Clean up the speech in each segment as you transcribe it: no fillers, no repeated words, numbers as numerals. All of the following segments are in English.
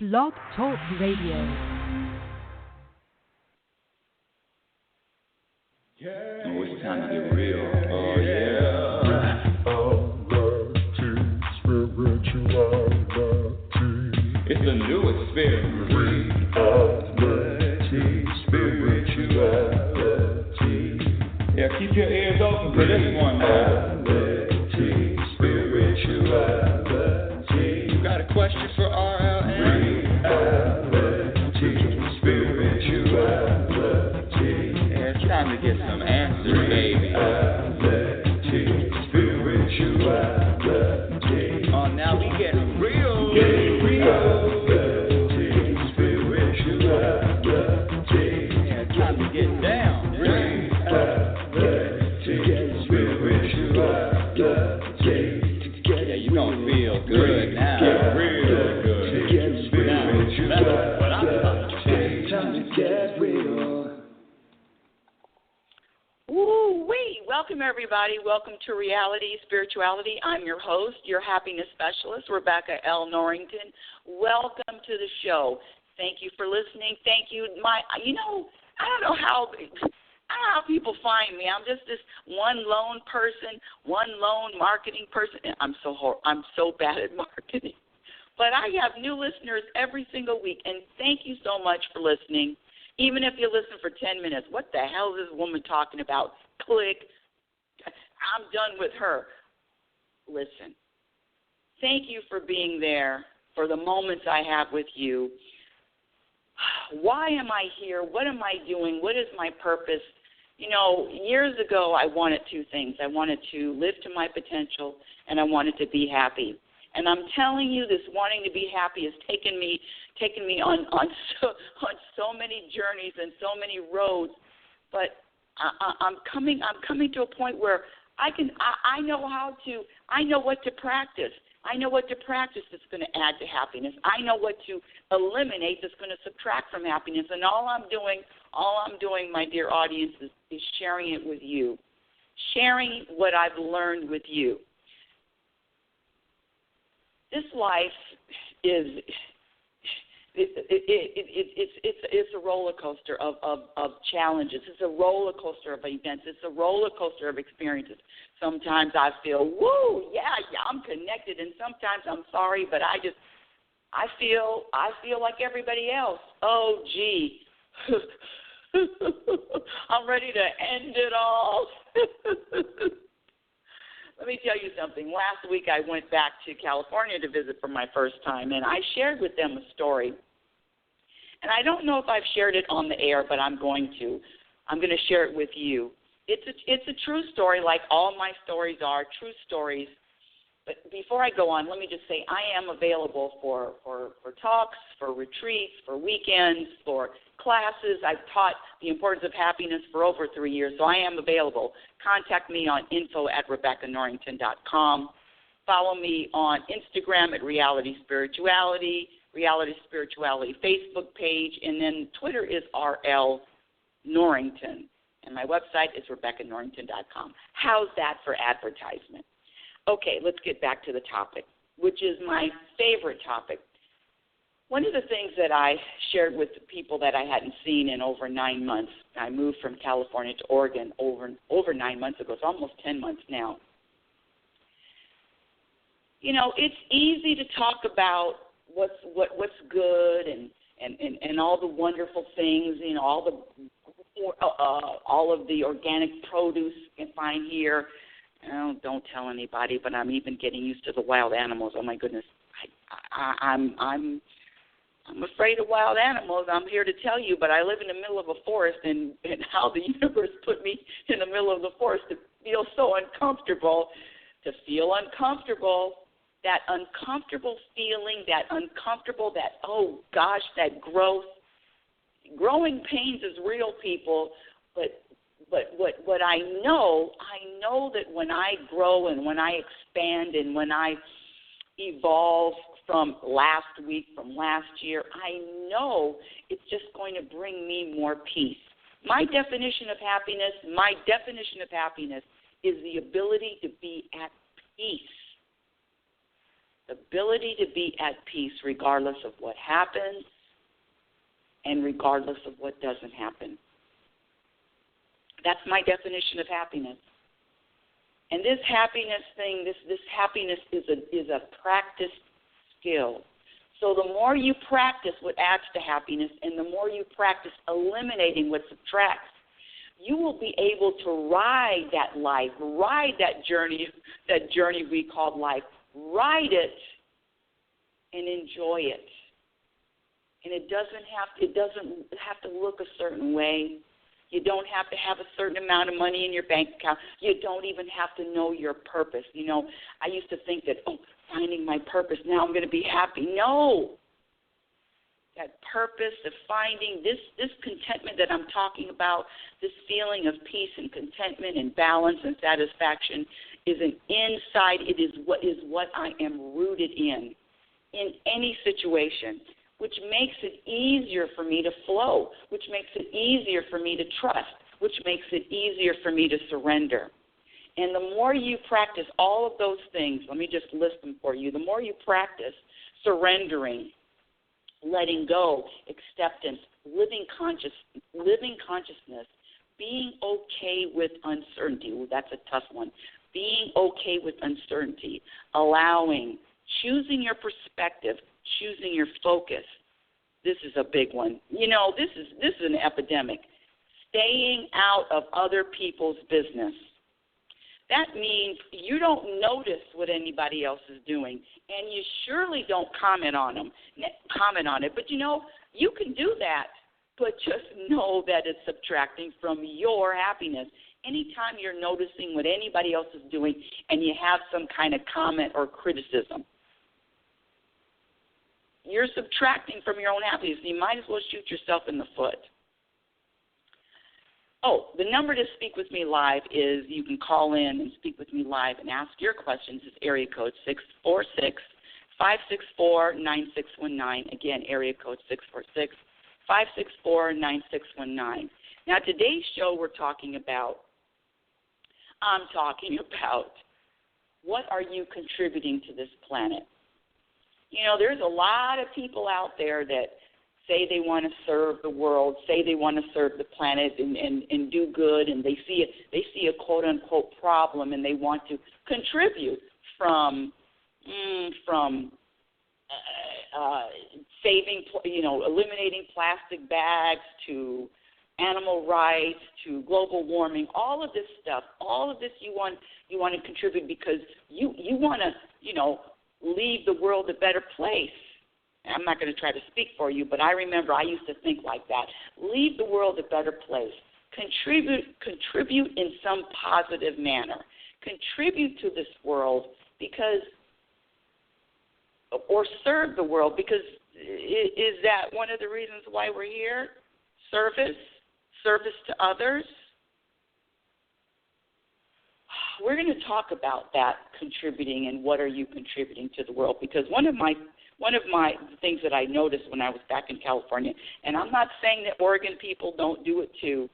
Blog Talk Radio. Oh, it's time to get real. Oh, yeah. It's a new experience. Reality, spirituality. Yeah, keep your ears open for this one. Reality, spirituality. You got a question for RLN? Reality, spirituality. Yeah, it's time to get some answers, baby. Reality, spirituality. Oh, now we get real. Reality, spirituality. Yeah, it's time to get down. Reality, spirituality. Yeah, you gonna feel good now. Real good. Now, that's what I'm talking about. Time to get real. Woo-wee! Welcome, everybody. Welcome to Reality Spirituality. I'm your host, your happiness specialist, Rebecca L. Norrington. Welcome to the show. Thank you for listening. Thank you. I don't know how people find me. I'm just this one lone person, one lone marketing person. I'm so bad at marketing. But I have new listeners every single week, and thank you so much for listening. Even if you listen for 10 minutes, what the hell is this woman talking about? Click. I'm done with her. Listen, thank you for being there, for the moments I have with you. Why am I here? What am I doing? What is my purpose? You know, years ago I wanted two things. I wanted to live to my potential, and I wanted to be happy. And I'm telling you, this wanting to be happy has taken me on so many journeys and so many roads. But I'm coming to a point where I know what to practice. I know what to practice that's going to add to happiness. I know what to eliminate that's going to subtract from happiness. And all I'm doing, my dear audience, is sharing it with you, sharing what I've learned with you. This life is it's a roller coaster of challenges. It's a roller coaster of events. It's a roller coaster of experiences. Sometimes I feel, woo, yeah, I'm connected, and sometimes I'm sorry, but I feel like everybody else. Oh, gee, I'm ready to end it all. Let me tell you something. Last week I went back to California to visit for my first time, and I shared with them a story. And I don't know if I've shared it on the air, but I'm going to. I'm going to share it with you. It's a true story, like all my stories are, true stories. But before I go on, let me just say I am available for talks, for retreats, for weekends, for classes. I've taught the importance of happiness for over 3 years, so I am available. Contact me on info@RebeccaNorrington.com. Follow me on Instagram at RealitySpirituality, RealitySpirituality Facebook page, and then Twitter is RL Norrington. And my website is RebeccaNorrington.com. How's that for advertisement? Okay, let's get back to the topic, which is my favorite topic. One of the things that I shared with the people that I hadn't seen in over 9 months, I moved from California to Oregon over 9 months ago. It's almost 10 months now. You know, it's easy to talk about what's good and all the wonderful things, you know, all of the organic produce you can find here. Don't tell anybody, but I'm even getting used to the wild animals. Oh my goodness, I'm afraid of wild animals. I'm here to tell you, but I live in the middle of a forest, and how the universe put me in the middle of the forest to feel so uncomfortable, that uncomfortable feeling, that oh gosh, that growth. Growing pains is real, people, but what I know that when I grow and when I expand and when I evolve from last week, from last year, I know it's just going to bring me more peace. My definition of happiness is the ability to be at peace. The ability to be at peace regardless of what happens and regardless of what doesn't happen. That's my definition of happiness. And this happiness thing, this happiness is a practiced skill. So the more you practice what adds to happiness and the more you practice eliminating what subtracts, you will be able to ride that life, ride that journey we call life, ride it and enjoy it. And it doesn't have to look a certain way. You don't have to have a certain amount of money in your bank account. You don't even have to know your purpose. You know, I used to think that, finding my purpose, now I'm going to be happy. No. That purpose of finding this contentment that I'm talking about, this feeling of peace and contentment and balance and satisfaction is an inside. It is what I am rooted in any situation, which makes it easier for me to flow, which makes it easier for me to trust, which makes it easier for me to surrender. And the more you practice all of those things, let me just list them for you. The more you practice surrendering, letting go, acceptance, living consciousness, being okay with uncertainty. Well, that's a tough one. Being okay with uncertainty, allowing, choosing your perspective, choosing your focus. This is a big one. You know, this is an epidemic. Staying out of other people's business. That means you don't notice what anybody else is doing, and you surely don't comment on it. But, you know, you can do that, but just know that it's subtracting from your happiness. Anytime you're noticing what anybody else is doing and you have some kind of comment or criticism, you're subtracting from your own happiness. You might as well shoot yourself in the foot. Oh, the number to speak with me live is you can call in and speak with me live and ask your questions. It's area code 646-564-9619. Again, area code 646-564-9619. Now, today's show I'm talking about what are you contributing to this planet? You know, there's a lot of people out there that say they want to serve the world, say they want to serve the planet and do good, and they see a quote-unquote problem, and they want to contribute from saving, eliminating plastic bags to animal rights to global warming, all of this stuff, all of this you want to contribute because you want to, leave the world a better place. I'm not going to try to speak for you, but I remember I used to think like that. Leave the world a better place. Contribute in some positive manner. Contribute to this world or serve the world because is that one of the reasons why we're here? Service to others. We're going to talk about that contributing and what are you contributing to the world because one of my things that I noticed when I was back in California, and I'm not saying that Oregon people don't do it too,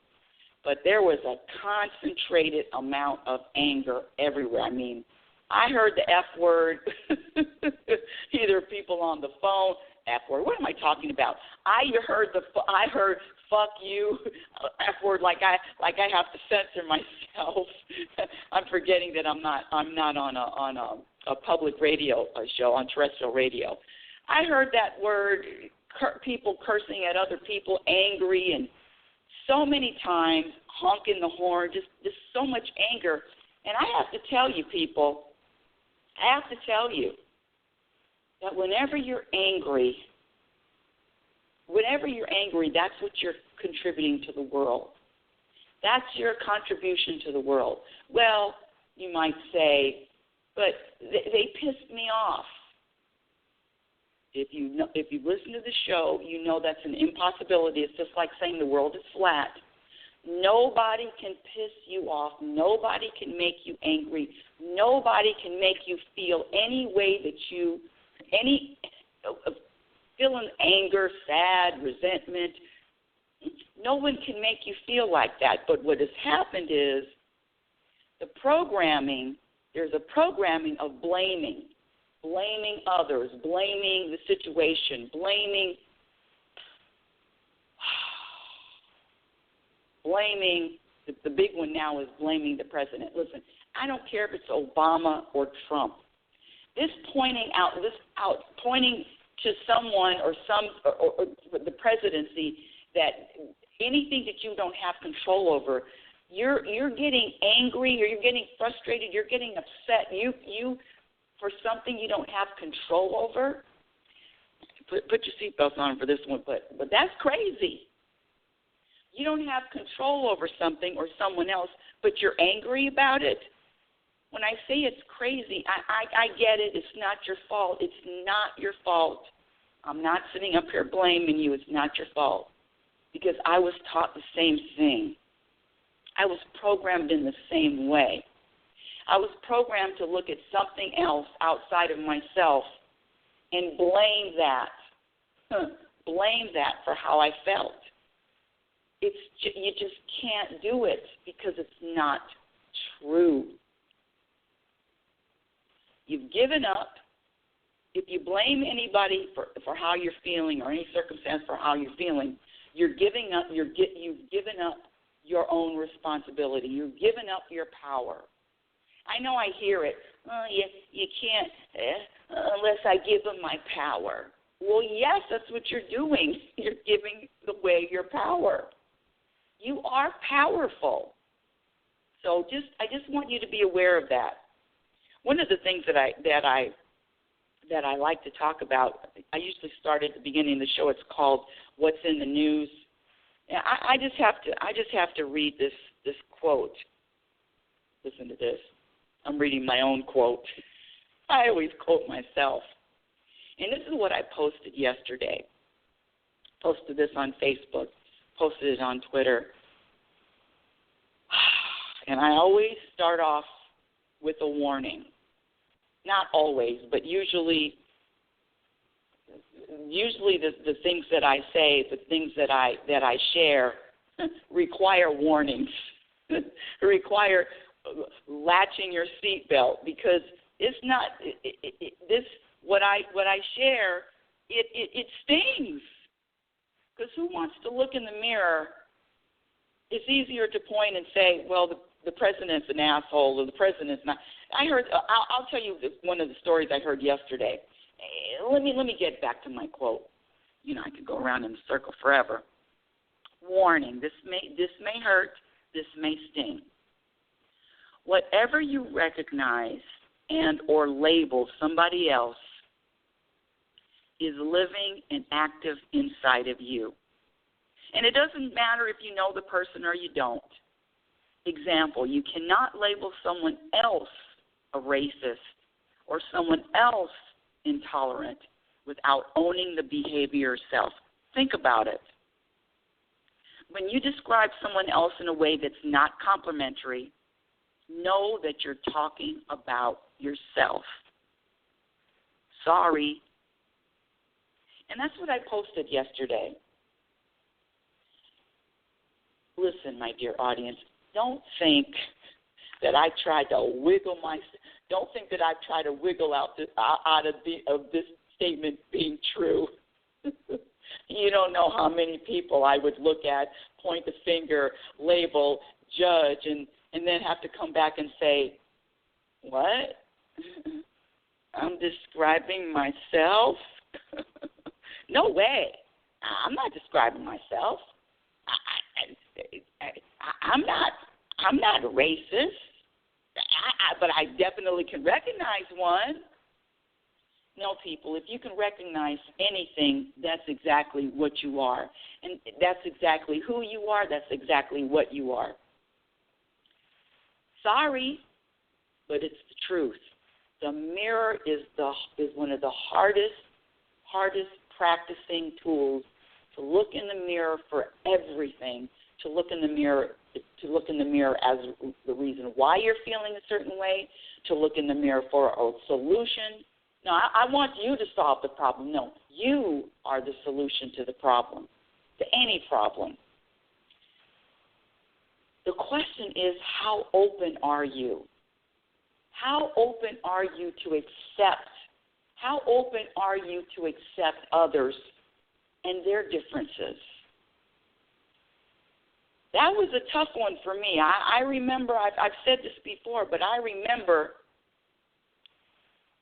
but there was a concentrated amount of anger everywhere. I mean, I heard the F word, either people on the phone, F word. What am I talking about? I heard fuck you, F word, like I have to censor myself. I'm forgetting that I'm not on a public radio show, on terrestrial radio. I heard that word, people cursing at other people, angry, and so many times, honking the horn, just so much anger. And I have to tell you, people, that whenever you're angry, that's what you're contributing to the world. That's your contribution to the world. Well, you might say, but they pissed me off. If you listen to the show, you know that's an impossibility. It's just like saying the world is flat. Nobody can piss you off. Nobody can make you angry. Nobody can make you feel any way that feeling anger, sad, resentment. No one can make you feel like that. But what has happened is there's a programming of blaming. blaming others, blaming the situation, blaming the big one now is blaming the president. Listen, I don't care if it's Obama or Trump. This pointing to someone or the presidency, that anything that you don't have control over, you're getting angry, or you're getting frustrated, you're getting upset. You for something you don't have control over. Put your seatbelts on for this one, but that's crazy. You don't have control over something or someone else, but you're angry about it. When I say it's crazy, I get it. It's not your fault. It's not your fault. I'm not sitting up here blaming you. It's not your fault. Because I was taught the same thing. I was programmed in the same way. I was programmed to look at something else outside of myself and blame that. Blame that for how I felt. You just can't do it because it's not true. You've given up. If you blame anybody for how you're feeling, or any circumstance for how you're feeling, you're giving up. You've given up your own responsibility. You've given up your power. I know I hear it. Oh, you can't unless I give them my power. Well, yes, that's what you're doing. You're giving away your power. You are powerful. So I just want you to be aware of that. One of the things that I like to talk about, I usually start at the beginning of the show. It's called "What's in the News." I just have to read this quote. Listen to this. I'm reading my own quote. I always quote myself. And this is what I posted yesterday. Posted this on Facebook. Posted it on Twitter. And I always start off with a warning. Not always, but usually the things that I say, the things that I share require warnings. Require latching your seatbelt, because it's not what I share. It stings. Because who wants to look in the mirror? It's easier to point and say, well, the president's an asshole, or the president's not. I'll tell you one of the stories I heard yesterday. Let me get back to my quote. I could go around in a circle forever. Warning, this may hurt, this may sting. Whatever you recognize and or label somebody else is living and active inside of you. And it doesn't matter if you know the person or you don't. Example, you cannot label someone else a racist or someone else intolerant without owning the behavior yourself. Think about it. When you describe someone else in a way that's not complimentary, know that you're talking about yourself. Sorry. And that's what I posted yesterday. Listen, my dear audience, don't think that I tried to wiggle Don't think that I tried to wiggle out of this statement being true. You don't know how many people I would look at, point the finger, label, judge, and then have to come back and say, what? I'm describing myself? No way. I'm not describing myself. I'm not a racist, but I definitely can recognize one. No, people, if you can recognize anything, that's exactly what you are. And that's exactly who you are. That's exactly what you are. Sorry, but it's the truth. The mirror is one of the hardest practicing tools to look in the mirror for everything, to look in the mirror as the reason why you're feeling a certain way, to look in the mirror for a solution. No, I want you to solve the problem. No, you are the solution to the problem, to any problem. The question is, how open are you? How open are you to accept How open are you to accept others and their differences? That was a tough one for me. I remember, I've said this before, but I remember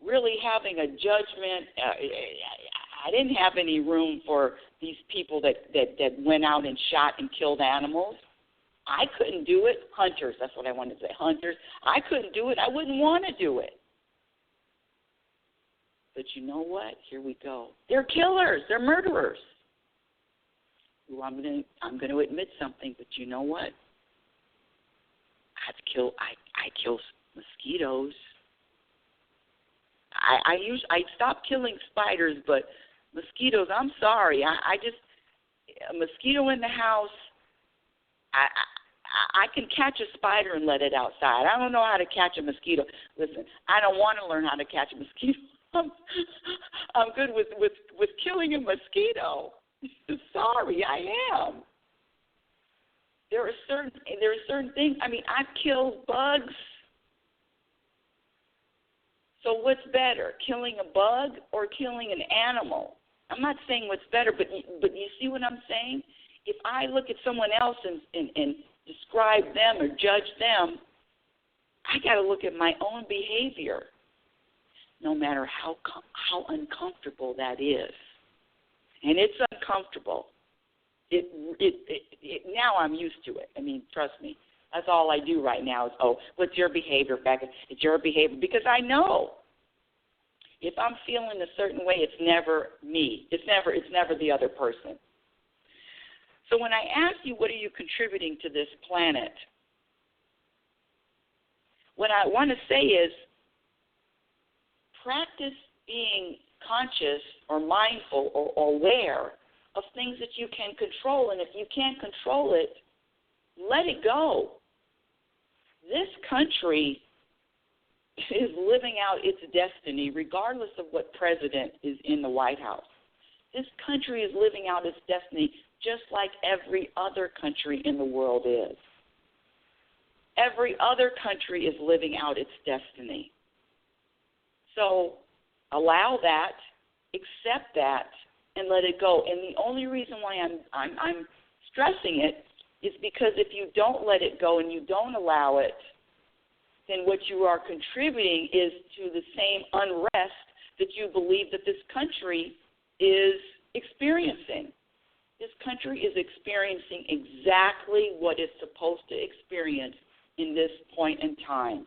really having a judgment. I didn't have any room for these people that went out and shot and killed animals. I couldn't do it. Hunters, that's what I wanted to say, hunters. I couldn't do it. I wouldn't want to do it. But you know what? Here we go. They're killers. They're murderers. Well, I'm going to admit something, but you know what? I kill mosquitoes. I stopped killing spiders, but mosquitoes, I'm sorry. I just, a mosquito in the house, I can catch a spider and let it outside. I don't know how to catch a mosquito. Listen, I don't want to learn how to catch a mosquito. I'm good with killing a mosquito. Sorry, I am. There are certain things. I mean, I've killed bugs. So what's better, killing a bug or killing an animal? I'm not saying what's better, but you see what I'm saying? If I look at someone else and describe them or judge them, I got to look at my own behavior, no matter how uncomfortable that is. And it's uncomfortable. Now I'm used to it. I mean, trust me. That's all I do right now is, what's your behavior, Becca? It's your behavior. Because I know if I'm feeling a certain way, it's never me. It's never the other person. So when I ask you, what are you contributing to this planet? What I want to say is practice being conscious or mindful or aware of things that you can control. And if you can't control it, let it go. This country is living out its destiny regardless of what president is in the White House. This country is living out its destiny just like every other country in the world is. Every other country is living out its destiny. So allow that, accept that, and let it go. And the only reason why I'm stressing it is because if you don't let it go and you don't allow it, then what you are contributing is to the same unrest that you believe that this country is experiencing. This country is experiencing exactly what it's supposed to experience in this point in time.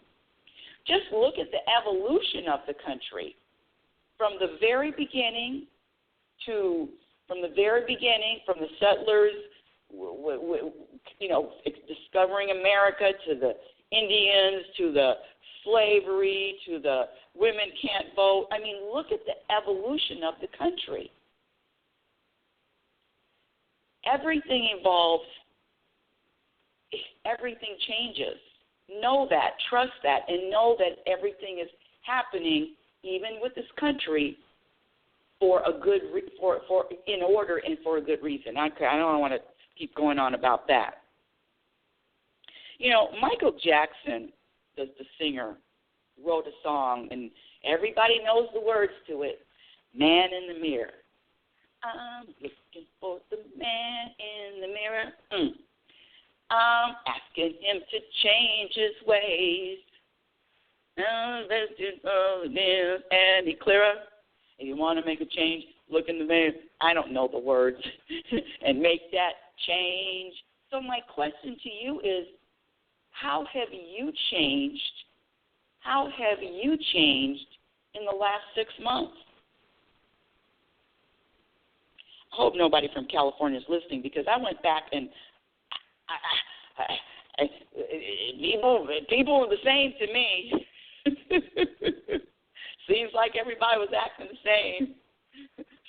Just look at the evolution of the country from the very beginning, from the settlers, discovering America, to the Indians, to the slavery, to the women can't vote. I mean, look at the evolution of the country. Everything evolves. Everything changes. Know that, trust that, and know that everything is happening, even with this country, for a good, in order and for a good reason. I don't want to keep going on about that. You know, Michael Jackson, the singer, wrote a song, and everybody knows the words to it. Man in the mirror. I'm looking for the man in the mirror. I'm asking him to change his ways. Let's do any clearer. If you want to make a change, look in the mirror. I don't know the words. And make that change. So my question to you is, how have you changed? How have you changed in the last 6 months? I hope nobody from California is listening, because I went back and people were the same to me. Seems like everybody was acting the same.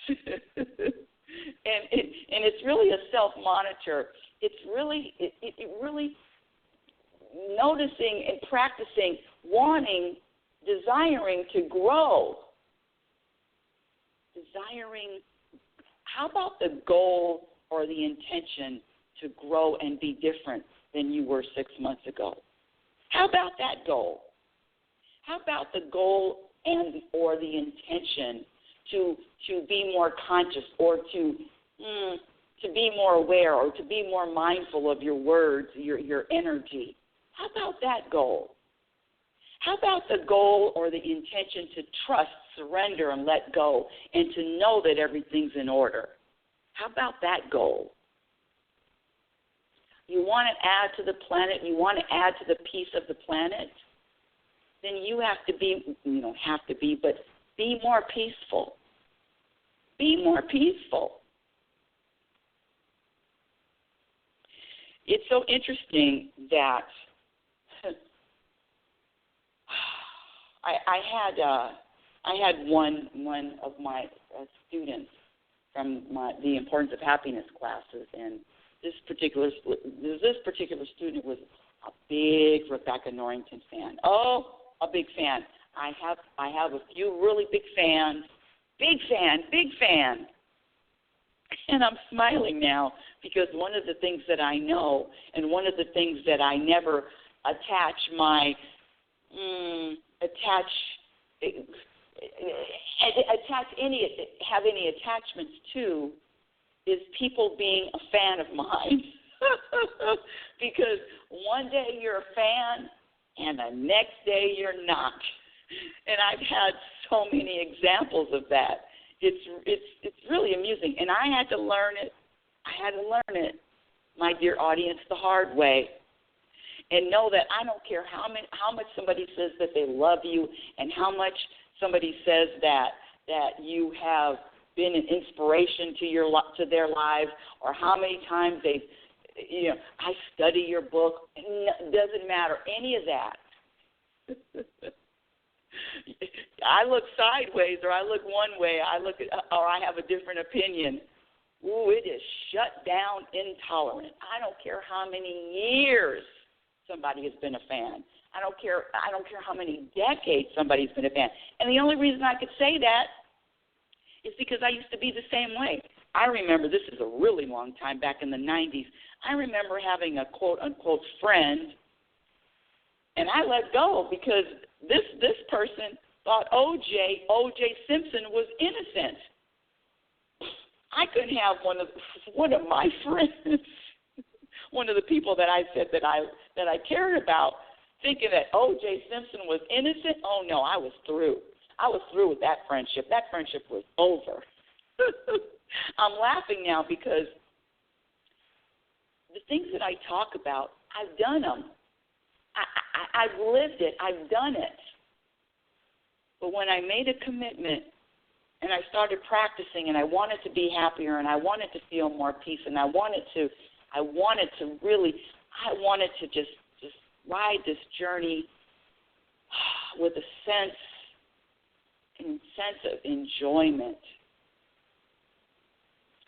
and it's really a self-monitor. It's really noticing and practicing, wanting, desiring to grow. How about the goal or the intention to grow and be different than you were 6 months ago? How about that goal? How about the goal and or the intention to be more conscious or to be more aware or to be more mindful of your words, your energy. How about that goal? How about the goal or the intention to trust, surrender, and let go, and to know that everything's in order? How about that goal? You want to add to the planet, you want to add to the peace of the planet, then you have to be, you don't have to be, but be more peaceful. Be more peaceful. It's so interesting that I had one of my students from the Importance of Happiness classes, and this particular student was a big Rebecca Norrington fan. Oh, a big fan. I have a few really big fans. Big fan. And I'm smiling now because one of the things that I know, and one of the things that I never have any attachments to, is people being a fan of mine. Because one day you're a fan and the next day you're not. And I've had so many examples of that. It's really amusing, and I had to learn it. My dear audience, the hard way. And know that I don't care how much somebody says that they love you, and how much somebody says that you have been an inspiration to their lives, or how many times I study your book. It doesn't matter any of that. I look sideways, or I look one way, or I have a different opinion. Ooh, it is shut down intolerant. I don't care how many years somebody has been a fan. I don't care how many decades somebody's been a fan. And the only reason I could say that is because I used to be the same way. I remember, this is a really long time back in the 90s, I remember having a quote-unquote friend, and I let go because this person thought O.J. Simpson was innocent. I couldn't have one of my friends, one of the people that I said that I cared about, thinking that O.J. Simpson was innocent. Oh no, I was through. I was through with that friendship. That friendship was over. I'm laughing now because the things that I talk about, I've done them. I've lived it. I've done it. But when I made a commitment and I started practicing, and I wanted to be happier, and I wanted to feel more peace, and I wanted to just ride this journey with a sense of enjoyment.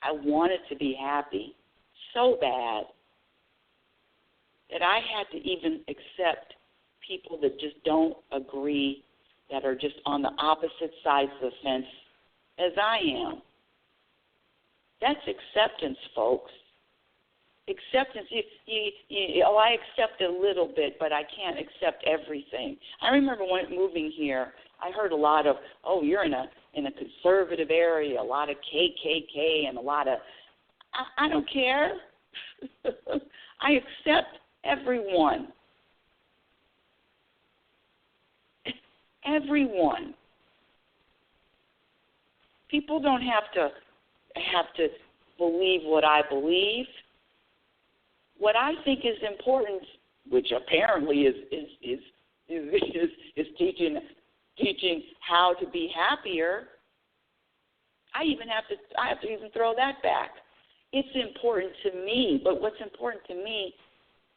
I wanted to be happy so bad that I had to even accept people that just don't agree, that are just on the opposite sides of the fence as I am. That's acceptance, folks. Acceptance, I accept a little bit, but I can't accept everything. I remember when moving here, I heard a lot of, you're in a conservative area, a lot of KKK and a lot of, I don't care. I accept everyone. Everyone. People don't have to believe what I believe. What I think is important, which apparently is teaching how to be happier. I have to even throw that back. It's important to me, but what's important to me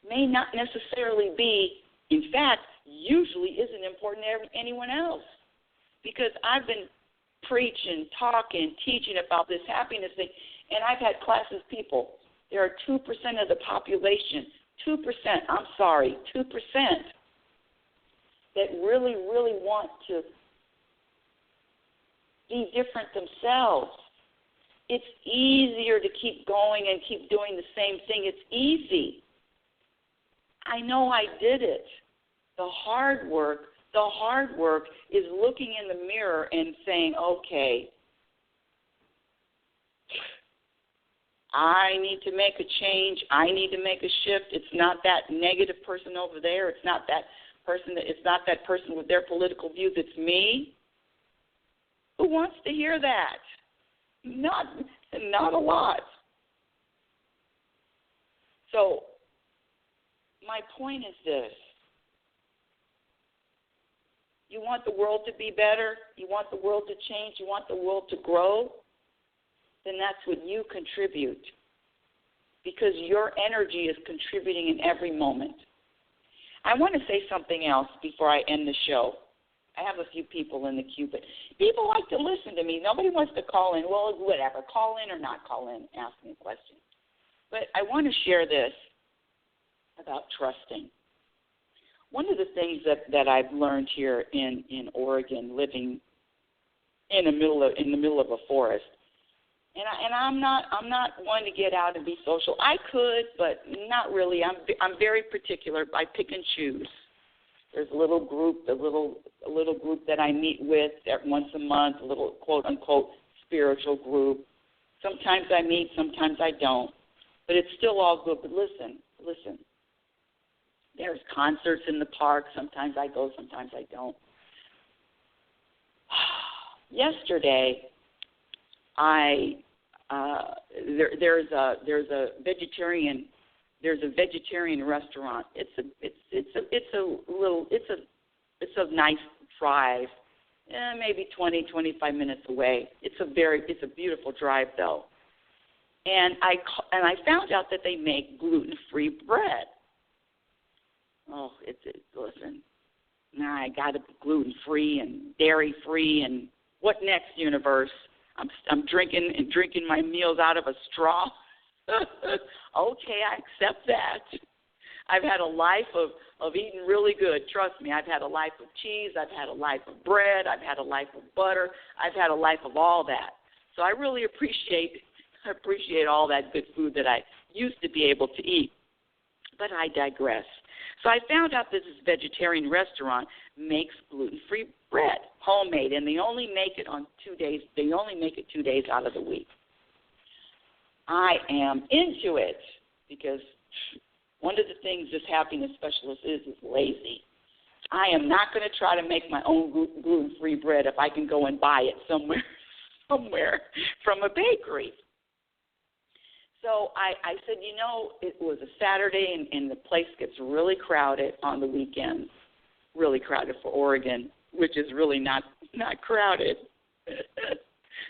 may not necessarily be, in fact, usually isn't important to anyone else. Because I've been preaching, talking, teaching about this happiness thing, and I've had classes, people. There are 2% of the population, 2%, that really, really want to be different themselves. It's easier to keep going and keep doing the same thing. It's easy. I know I did it. The hard work The hard work is looking in the mirror and saying, okay, I need to make a change. I need to make a shift. It's not that negative person over there. It's not that person with their political views. It's me. Who wants to hear that? Not a lot. So my point is this. You want the world to be better? You want the world to change? You want the world to grow? Then that's what you contribute, because your energy is contributing in every moment. I want to say something else before I end the show. I have a few people in the queue, but people like to listen to me. Nobody wants to call in. Well, whatever, call in or not call in, ask me a question. But I want to share this about trusting. One of the things that I've learned here in Oregon, living in the middle of a forest, and I'm not one to get out and be social. I could, but not really. I'm very particular. I pick and choose. There's a little group that I meet with once a month, a little quote unquote spiritual group. Sometimes I meet, sometimes I don't, but it's still all good. But listen. There's concerts in the park. Sometimes I go, sometimes I don't. Yesterday, there's a vegetarian restaurant. It's a nice drive, maybe 20, 25 minutes away. It's a beautiful drive though. And I found out that they make gluten-free bread. Oh, listen. Now I got to be gluten-free and dairy-free, and what next, universe? I'm drinking my meals out of a straw. Okay, I accept that. I've had a life of eating really good. Trust me, I've had a life of cheese. I've had a life of bread. I've had a life of butter. I've had a life of all that. So I really appreciate all that good food that I used to be able to eat. But I digress. So I found out that this vegetarian restaurant makes gluten-free bread, homemade, and they only make it on 2 days. They only make it 2 days out of the week. I am into it because one of the things this happiness specialist is lazy. I am not going to try to make my own gluten-free bread if I can go and buy it somewhere from a bakery. So I said, it was a Saturday, and the place gets really crowded on the weekends, really crowded for Oregon, which is really not crowded,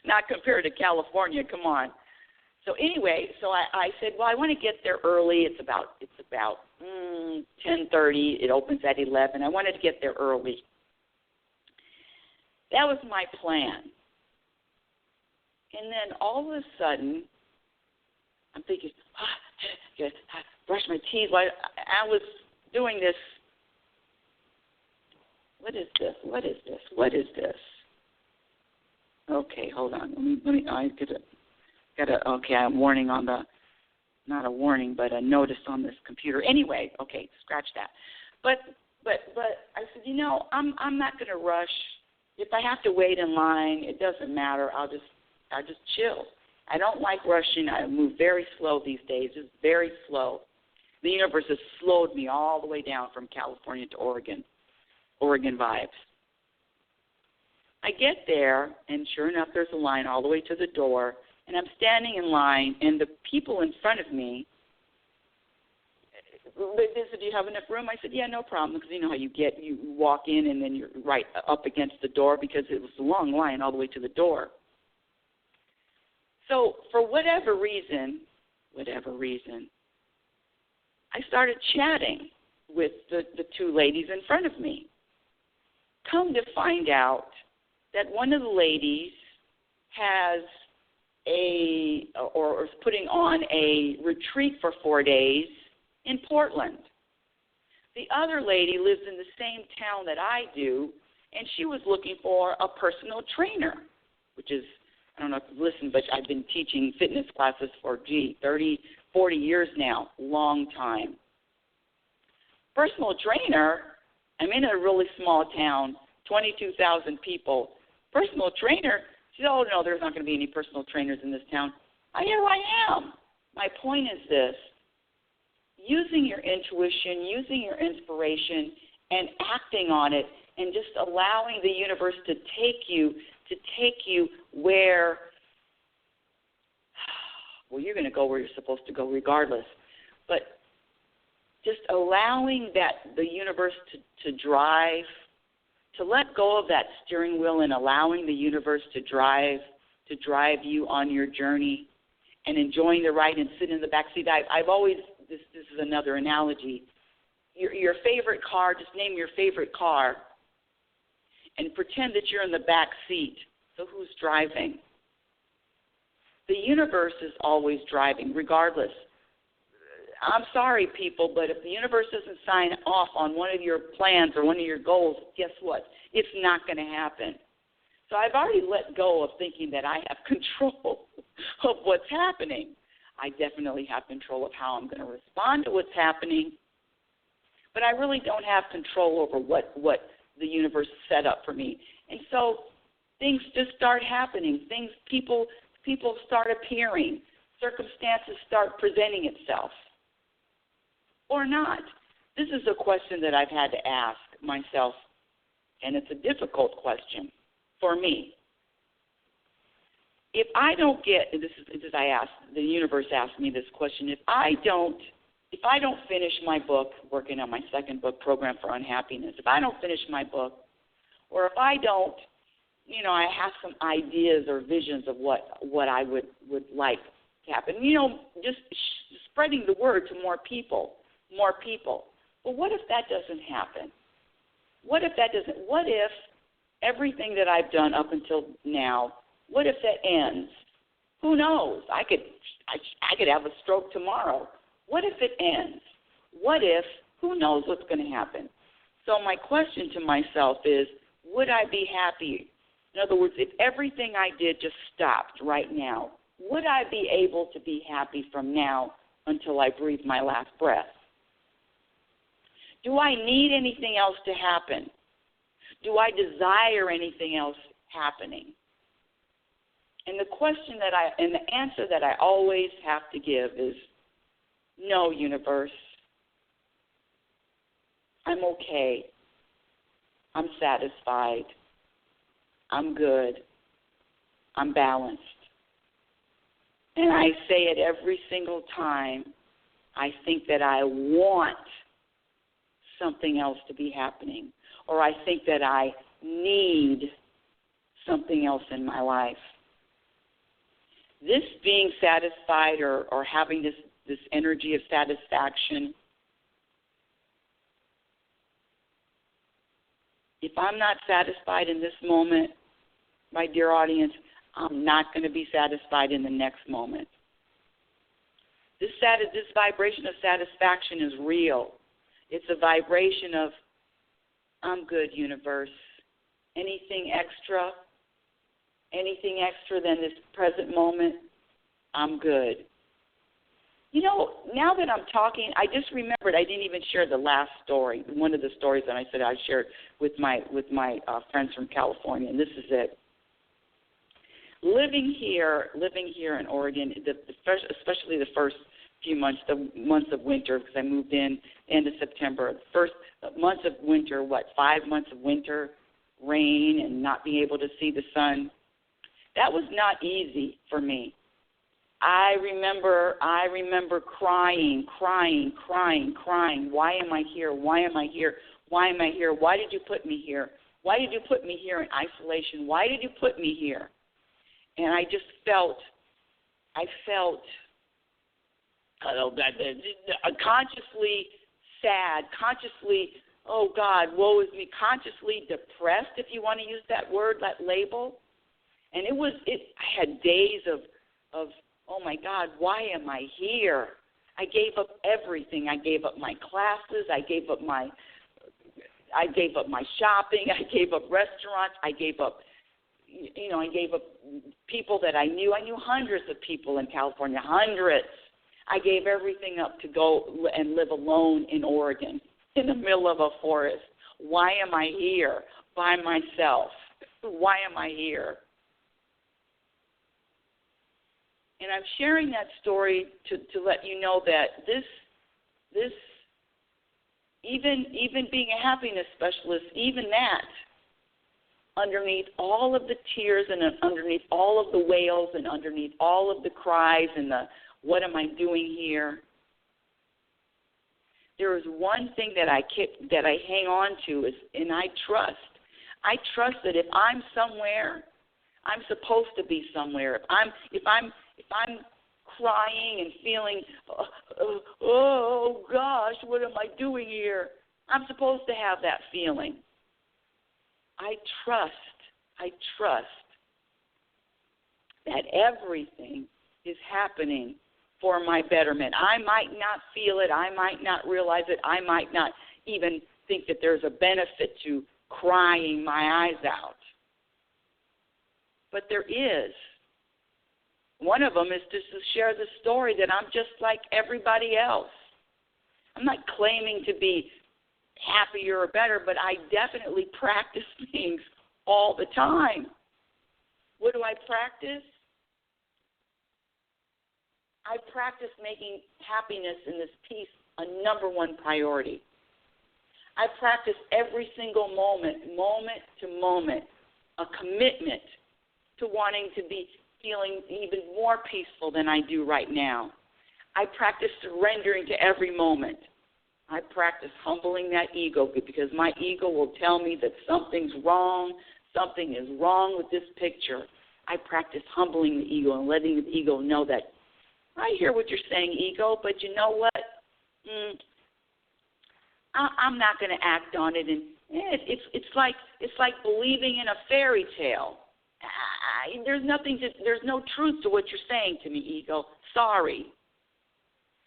not compared to California. Come on. So anyway, I said, well, I want to get there early. It's about 10:30. It opens at 11. I wanted to get there early. That was my plan. And then all of a sudden, I'm thinking, brush my teeth. I was doing this. What is this? Okay, hold on. Let me. I got a. Okay, I'm warning on the. Not a warning, but a notice on this computer. Anyway, okay, scratch that. But I said, I'm not going to rush. If I have to wait in line, it doesn't matter. I'll just chill. I don't like rushing. I move very slow these days, just very slow. The universe has slowed me all the way down from California to Oregon vibes. I get there, and sure enough, there's a line all the way to the door, and I'm standing in line, and the people in front of me, they said, do you have enough room? I said, yeah, no problem, because you know how you walk in, and then you're right up against the door, because it was a long line all the way to the door. So for whatever reason, I started chatting with the two ladies in front of me. Come to find out that one of the ladies has is putting on a retreat for 4 days in Portland. The other lady lives in the same town that I do, and she was looking for a personal trainer, which is, I don't know if you've listened, but I've been teaching fitness classes for, 30, 40 years now, long time. Personal trainer, I'm in a really small town, 22,000 people. Personal trainer, she said, oh, no, there's not going to be any personal trainers in this town. Here I am. My point is this. Using your intuition, using your inspiration, and acting on it, and just allowing the universe to take you where, well, you're going to go where you're supposed to go regardless. But just allowing the universe to drive, to let go of that steering wheel and allowing the universe to drive you on your journey and enjoying the ride and sit in the back seat. I've always, this is another analogy. Your favorite car, just name your favorite car and pretend that you're in the back seat. So who's driving? The universe is always driving, regardless. I'm sorry, people, but if the universe doesn't sign off on one of your plans or one of your goals, guess what? It's not going to happen. So I've already let go of thinking that I have control of what's happening. I definitely have control of how I'm going to respond to what's happening, but I really don't have control over what the universe set up for me. And so things just start happening. People start appearing. Circumstances start presenting itself. Or not. This is a question that I've had to ask myself, and it's a difficult question for me. If I don't get, the universe asked me this question, if I don't finish my book, working on my second book, Program for Unhappiness, if I don't finish my book, or if I don't, I have some ideas or visions of what I would like to happen, just spreading the word to more people. But what if that doesn't happen? What if everything that I've done up until now, what if that ends? Who knows? I could have a stroke tomorrow. What if it ends? Who knows what's going to happen? So my question to myself is, would I be happy? In other words, if everything I did just stopped right now, would I be able to be happy from now until I breathe my last breath? Do I need anything else to happen? Do I desire anything else happening? And the answer that I always have to give is no, universe. I'm okay. I'm satisfied. I'm good. I'm balanced. And I say it every single time I think that I want something else to be happening, or I think that I need something else in my life. This being satisfied or having this energy of satisfaction, if I'm not satisfied in this moment, my dear audience, I'm not going to be satisfied in the next moment. This vibration of satisfaction is real. It's a vibration of, I'm good, universe. Anything extra than this present moment, I'm good. Now that I'm talking, I just remembered I didn't even share the last story, one of the stories that I said I shared with my friends from California, and this is it. Living here in Oregon, especially the first few months, the months of winter, because I moved in end of September. The first months of winter, 5 months of winter, rain, and not being able to see the sun. That was not easy for me. I remember crying. Why am I here? Why am I here? Why am I here? Why did you put me here? Why did you put me here in isolation? Why did you put me here? And I just felt consciously sad, consciously, oh God, woe is me, consciously depressed, if you want to use that word, that label. And I had days of, oh my God, why am I here? I gave up everything. I gave up my classes. I gave up my shopping. I gave up restaurants. I gave up people that I knew. I knew hundreds of people in California, hundreds. I gave everything up to go and live alone in Oregon, in the middle of a forest, Why am I here by myself? Why am I here? And I'm sharing that story to let you know that this even being a happiness specialist, even that, underneath all of the tears and underneath all of the wails and underneath all of the cries and the what am I doing here, there is one thing that I hang on to and I trust. I trust that if I'm somewhere, I'm supposed to be somewhere. If I'm crying and feeling, oh gosh, what am I doing here? I'm supposed to have that feeling. I trust that everything is happening for my betterment. I might not feel it. I might not realize it. I might not even think that there's a benefit to crying my eyes out. But there is. One of them is just to share the story that I'm just like everybody else. I'm not claiming to be happier or better, but I definitely practice things all the time. What do I practice? I practice making happiness in this piece a number one priority. I practice every single moment to moment, a commitment to wanting to be feeling even more peaceful than I do right now. I practice surrendering to every moment. I practice humbling that ego because my ego will tell me that something's wrong, something is wrong with this picture. I practice humbling the ego and letting the ego know that I hear what you're saying, ego, but you know what? I'm not going to act on it. And it's like believing in a fairy tale. There's no truth to what you're saying to me, ego. Sorry.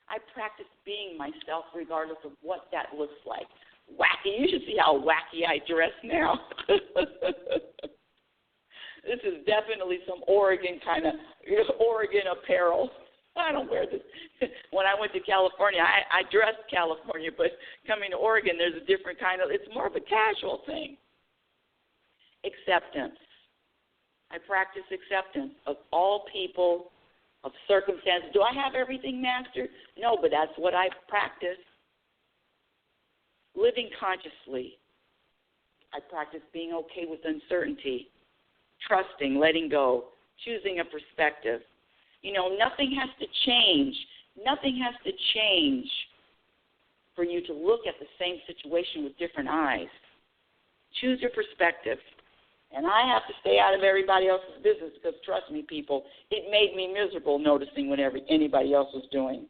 I practice being myself regardless of what that looks like. Wacky. You should see how wacky I dress now. This is definitely some Oregon apparel. I don't wear this. When I went to California, I dressed California, but coming to Oregon, there's a different kind of, it's more of a casual thing. Acceptance. I practice acceptance of all people, of circumstances. Do I have everything mastered? No, but that's what I practice. Living consciously. I practice being okay with uncertainty, trusting, letting go, choosing a perspective. You know, nothing has to change. Nothing has to change for you to look at the same situation with different eyes. Choose your perspective. And I have to stay out of everybody else's business because, trust me, people, it made me miserable noticing what anybody else was doing.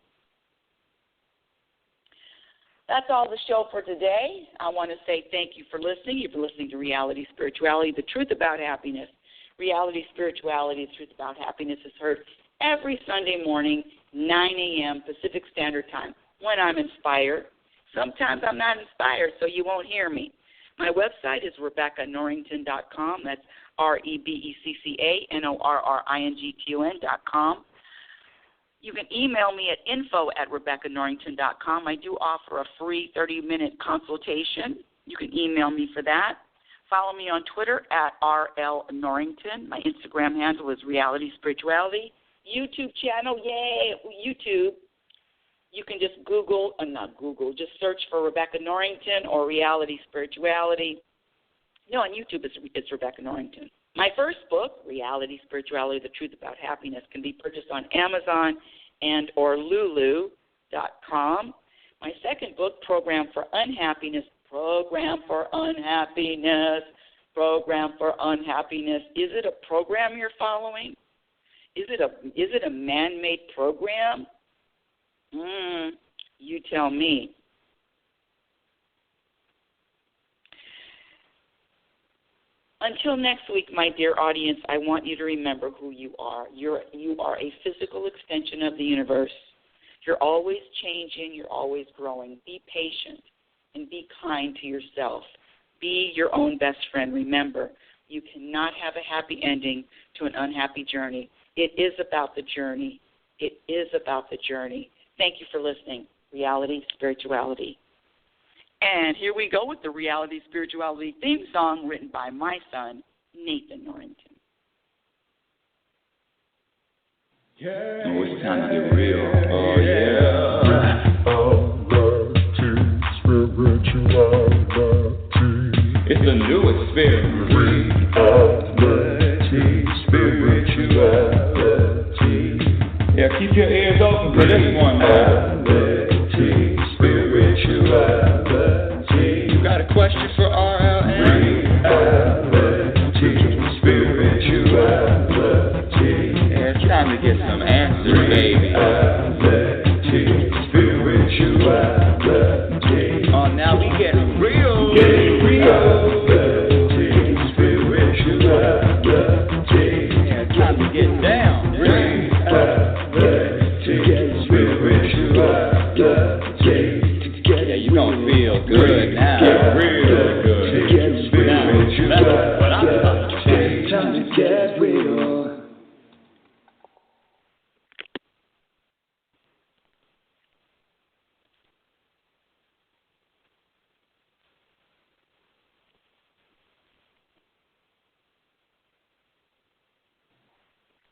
That's all the show for today. I want to say thank you for listening. You've been listening to Reality Spirituality, the truth about happiness. Reality Spirituality, the truth about happiness is heard every Sunday morning, 9 a.m. Pacific Standard Time, when I'm inspired. Sometimes I'm not inspired, so you won't hear me. My website is RebeccaNorrington.com. That's RebeccaNorrington.com. You can email me at info@RebeccaNorrington.com. I do offer a free 30-minute consultation. You can email me for that. Follow me on Twitter at RLNorrington. My Instagram handle is Reality Spirituality. YouTube channel, yay, YouTube. You can just just search for Rebecca Norrington or Reality Spirituality. No, on YouTube it's Rebecca Norrington. My first book, Reality Spirituality, The Truth About Happiness, can be purchased on Amazon and or Lulu.com. My second book, Program for Unhappiness. Is it a program you're following? Is it a man-made program? You tell me. Until next week, my dear audience, I want you to remember who you are. You are a physical extension of the universe. You're always changing. You're always growing. Be patient and be kind to yourself. Be your own best friend. Remember, you cannot have a happy ending to an unhappy journey. It is about the journey. It is about the journey. Thank you for listening. Reality Spirituality. And here we go with the Reality Spirituality theme song written by my son, Nathan Norrington. Oh, it's time to get real. Oh, yeah. It's a new experience. Spirituality. Yeah, keep your ears open for this one, man. Spirituality. You got a question for RLN? Spirituality. Yeah, it's time to get some answers, baby. Spirituality. Oh, now we get real. Yeah, it's time to get down. Yeah, you gonna feel good now.